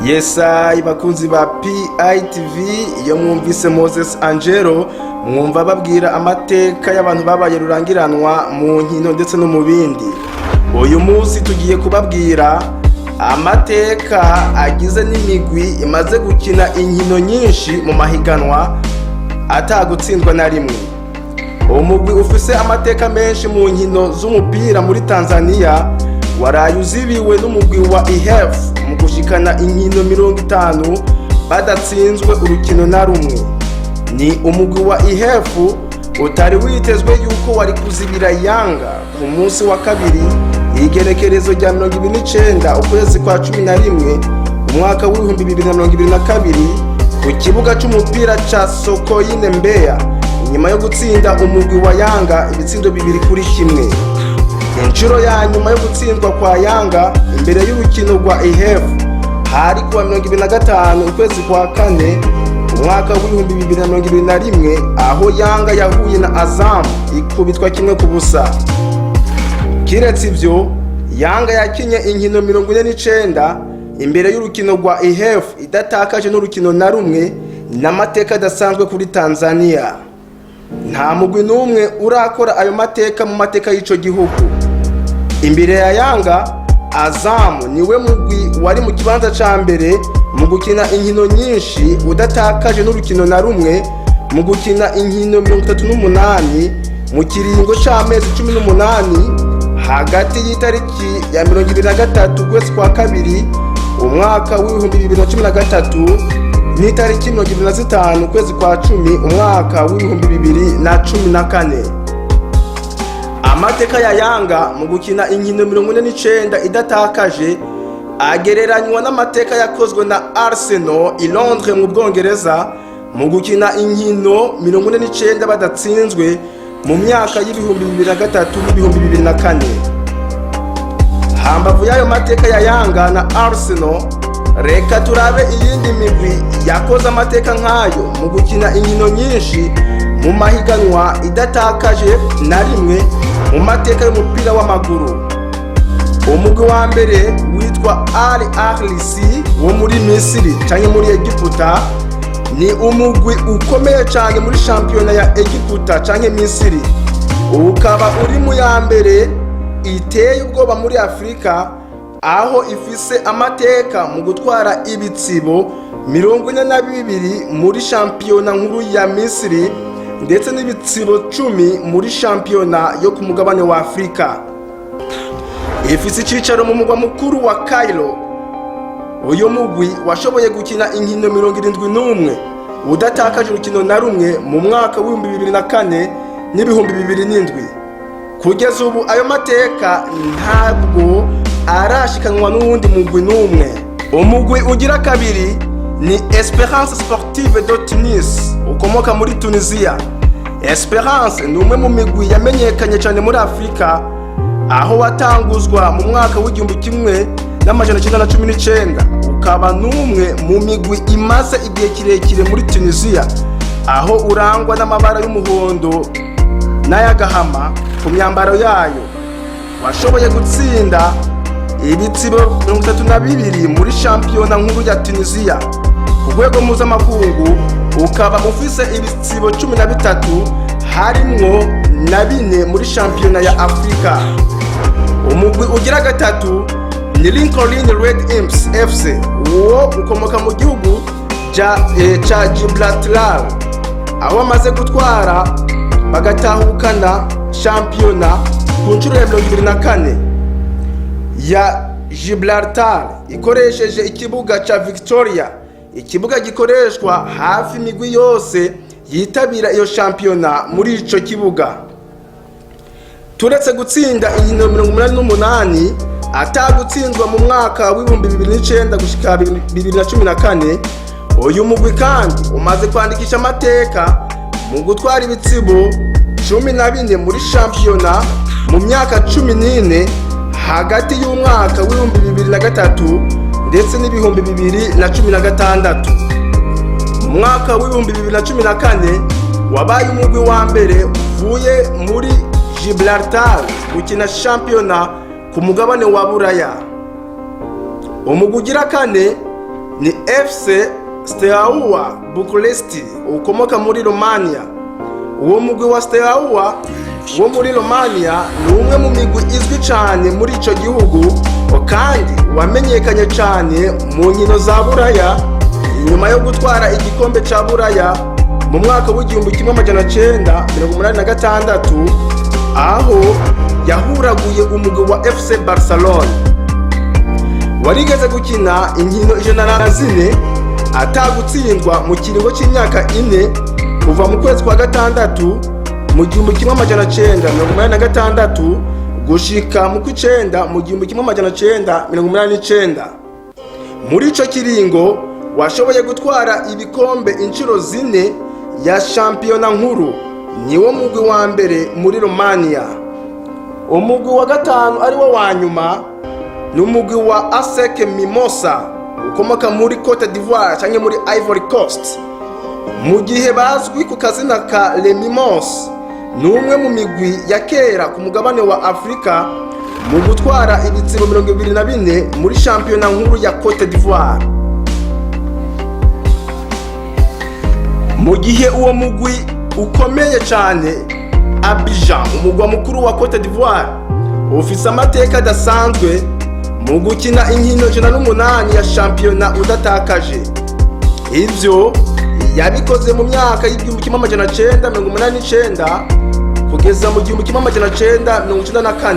Yesai bakunzi ba PITV, iyo mwumvise Moses Angelo mwumva babwira amateka y'abantu babaye rurangiranwa mu nkino ndetse no mu bindi. Uyu munsi tugiye kubabwira amateka agize n'imigwi imaze gukina inkino nyinshi mu mahiganwa atagutsindwa na rimwe. Umugwi ufise amateka menshi mu nkino z'umupira muri Tanzania waraye uzibiwe n'umugwi wa IHF mu gushikana inkino 50 badatsinzwe urukino na rumwe. Ni umugwi wa IHF utari witezwe yuko wari kuzibira Yanga ku munsi wa kabiri igenekerezo rya 29 ukwezi kwa 11 umwaka w'ibihumbi 2022 ku kibuga c'umupira ca Sokoine Mbeya, nyuma yo gutsinda umugwi wa Yanga ibitsindo 2-1. Inshuro ya nyuma yo gutsindwa kwa Yanga imbere y'urukino rwa IHF hari kuwa 25 ukwezi kwa 4 umwaka w'ibihumbi 2021 aho Yanga yahuye na Azam ikubitwa 1-0. Kiretse ivyo, Yanga yakinye inkino 49 imbere y'urukino rwa IHF idatakaje n'urukino na rumwe, n'amateka adasanzwe kuri Tanzania. Nta mugwi n'umwe urakora ayo mateka mu mateka y'ico gihugu. Imbere ya Yanga, Azam niwe mugwi wari mu kibanza ca mbere mu gukina inkino nyinshi udatakaje n'urukino na rumwe, mu gukina inkino 38 mu kiringo c'amezi 18 hagati y'itariki ya 23 ukwezi kwa kabiri umwaka w'ibihumbi 2013 n'itariki 25 ukwezi kwa 10 umwaka w'ibihumbi 2014. Amateka ya Yanga mu gukina inkino 49 idatakaje agereranywa n'amateka yakozwe na Arsenal i Londres mu Bwongereza mu gukina inkino 49 badatsinzwe mu myaka y'ibihumbi 2003 n'ibihumbi 2004. Hambavu y'ayo mateka ya Yanga na Arsenal, reka turabe iyindi migwi yakoze amateka nk'ayo mu gukina inkino nyinshi mu mahiganwa idatakaje na rimwe mu mateka y'umupira w'amaguru. Umugwi wa mbere witwa Al Ahly wo muri Misiri canke muri Egiputa, ni umugwi ukomeye cyane muri shampiyona ya Egiputa canke Misiri. Ukaba uri mu ya mbere iteye ubwoba muri Afrika, aho ifise amateka mu gutwara ibitsibo 42 muri shampiyona nkuru ya Misiri ndetse n'ibitsibo 10 muri shampiyona yo ku mugabane wa Afrika. Ifise icicaro mu mugwa mukuru wa Cairo. Uyu mugwi washoboye gukina inkino 71 udatakaje urukino na rumwe mu mwaka w'ibihumbi 2004 n'ibihumbi 2007. Kugeza ubu ayo mateka ntabwo arashikanwa n'uwundi mugwi n'umwe. Umugwi ugira kabiri ni Esperance Sportive de Tunis ukomoka muri Tunisia. Esperance ni umwe mu migwi yamenyekanye cyane muri Afrika, aho watanguzwa mu mwaka w'igihumbi 1919 ukaba n'umwe mu migwi imaze igihe kirekire muri Tunisia, aho urangwa n'amabara y'umuhondo n'ayagahama ku myambaro yayo. Washoboye gutsinda ibitsibo 32 muri shampiyona nkuru ya Tunisia. Ku rwego mpuzamakungu ukaba ufise ibitsibo 13 harimwo na 4 muri shampiyona ya Afrika. Umugwi ugira gatatu ni Lincoln Red Imps FC, uwo ukomoka mu gihugu ca Gibraltar, aho amaze gutwara bagatahukana shampiyona ku nshuro ya 24 ya Gibraltar ikoresheje ikibuga ca Victoria, ikibuga gikoreshwa hafi imigwi yose yitabira iyo shampiyona muri ico kibuga. Turetse gutsinda inkino 88 atagutsindwa mu mwaka w'ibihumbi 2009 gushika 2014, uyu mugwi kandi umaze kwandikisha amateka mu gutwara ibitsibo 14 muri shampiyona mu myaka 14 hagati y'umwaka w'ibihumbi 2003 ndetse n'ibihumbi 2016. Mu mwaka w'ibihumbi 2014 wabaye umugwi wa mbere uvuye muri Gibraltar gukina shampiyona ku mugabane wa Buraya. Umugwi ugira kane ni FC Steaua Bucuresti ukomoka muri Romania. Uwo mugwi wa Steaua wo muri Romania ni umwe mu migwi izwi cyane muri ico gihugu kandi wamenyekanye cyane mu nkino za Buraya nyuma yo gutwara igikombe ca Buraya mu mwaka w'1986 aho yahuraguye umugwi wa FC Barcelona. Warigeze gukina inkino 104 atagutsindwa mu kiringo c'imyaka 4 kuva mu kwezi kwa gatandatu mu 1986 gushika mu kw'icenda mu 1989. Muri ico kiringo washoboye gutwara ibikombe inshuro 4 ya shampiyona nkuru. Niwo mugwi wa mbere muri Romania. Umugwi wa gatanu ari wo wa nyuma ni umugwi wa ASEC Mimosa ukomoka muri Cote d'Ivoire cyangwa muri Ivory Coast, mu gihe bazwi ku kazina ka Les Mimos. Ni umwe mu migwi ya kera ku mugabane wa Afrika mu gutwara ibitsibo 24 muri shampiyona nkuru ya Cote d'Ivoire. Mu gihe uwo mugwi ukomeye cyane Abidjan, umugwa mukuru wa Cote d'Ivoire, ufise amateka adasanzwe mu gukina inkino 108 ya shampiyona udatakaje. Ivyo yabikoze mu myaka y'1989 kugeza mu 1994.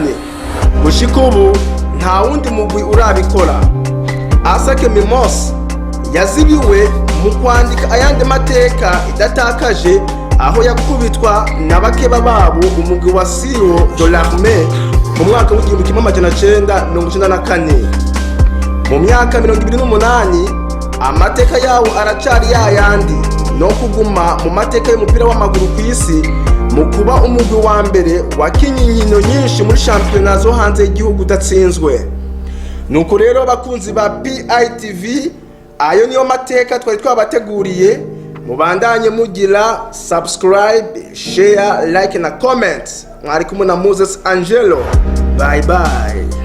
Gushika ubu nta wundi mugwi urabikora. ASEC Mimos yazibiwe mu kwandika ayandi mateka idatakaje aho yakubitwa na bakeba babo umugwi wa Siro de l'Armée mu mwaka w'1994. Mu myaka 28 amateka yawo aracari yayandi no kuguma mu mateka y'umupira w'amaguru ku isi mu kuba umugwi wa mbere wakinye inkino nyinshi muri shampiyona zo hanze y'igihugu udatsinzwe. Nuko rero bakunzi ba PITV, ayo niyo mateka twari twabateguriye. Mubandanye mugira subscribe, share, like na comment. Mwari kumwe na Moses Angelo. Bye bye.